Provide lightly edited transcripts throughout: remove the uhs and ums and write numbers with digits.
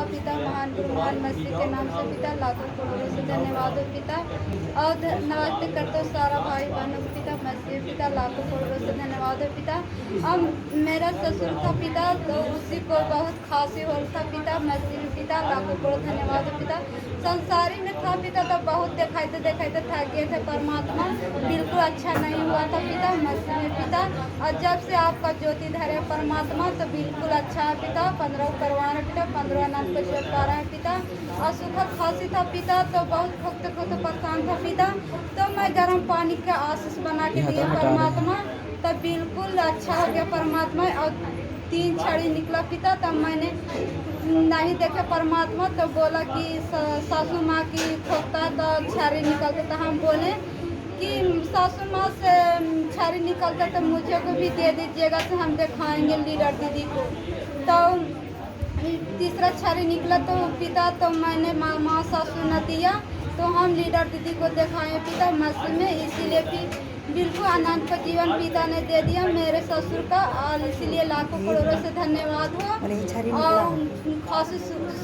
पिता, महान गुरु महान मसीह के नाम से पिता लाखों करोड़ों से धन्यवाद हो पिता। और नमस्ते करते हो सारा भाई बहनों को पिता, मसीह पिता लाखों करोड़ों से धन्यवाद हो पिता। अब मेरा ससुर था पिता, तो उसी को बहुत खांसी हो था पिता, मसीह पिता लाखों करोड़ धन्यवाद हो पिता। संसारी में था पिता तो बहुत दिखाते थक गए थे, परमात्मा बिल्कुल अच्छा नहीं हुआ था पिता, मसीह में पिता। और जब से आपका ज्योति धरे परमात्मा तो बिल्कुल अच्छा है पिता। 15 करवा रहे पिता, 15 नाम को जोड़ पा रहे हैं पिता। और सुखद खांसी था पिता तो बहुत खोखते परेशान था पिता, तो मैं गर्म पानी का आशीष बना के दिया परमात्मा, तो बिल्कुल अच्छा हो गया परमात्मा। और 3 छड़ी निकला पिता, तब मैंने नहीं देखे परमात्मा, तो बोला कि सासू माँ की खोखता तो छड़ी निकलता, तो हम बोले कि सासू माँ से छड़ी निकलता तो मुझे को भी दे दीजिएगा, तो हम दिखाएंगे लीडर दीदी को। तो तीसरा छड़ी निकला तो पिता, तो मैंने माँ सासू न दिया, तो हम लीडर दीदी को दिखाए पिता मसीह में, इसीलिए फिर बिल्कुल अनंत को जीवन पिता ने दे दिया मेरे ससुर का, और इसीलिए लाखों करोड़ों से धन्यवाद हुआ। और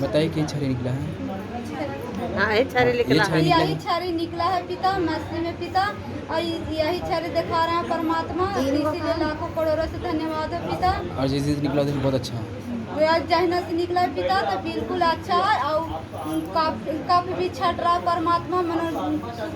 बताइए कि छड़ी निकला है। यही छड़ी निकला है पिता मसीह में पिता, और यही छड़ी दिखा रहे हैं परमात्मा, इसीलिए लाखों करोड़ों से धन्यवाद हो पिता। और जिस दिन निकला उस दिन बहुत अच्छा है। जहना से निकला है पिता तो बिल्कुल अच्छा है। और कप भी छट रहा परमात्मा,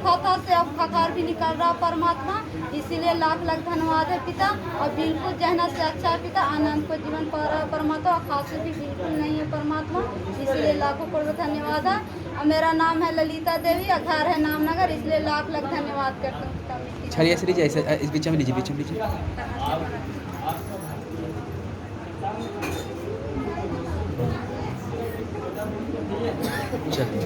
खाता से अब खखार भी निकल रहा परमात्मा, इसीलिए लाख लाख धन्यवाद है पिता। और बिल्कुल जहना से अच्छा है पिता, आनंद को जीवन पा रहा है परमात्मा, और खांसी भी बिल्कुल नहीं है परमात्मा, इसलिए लाखों करोड़ धन्यवाद है। और मेरा नाम है ललिता देवी, और घर है नामनगर, इसलिए लाख लाख धन्यवाद करते हैं पिता। छड़ी ऐसे लीजिए, ऐसे इस बीच में लीजिए, बीच में लीजिए। चलिए।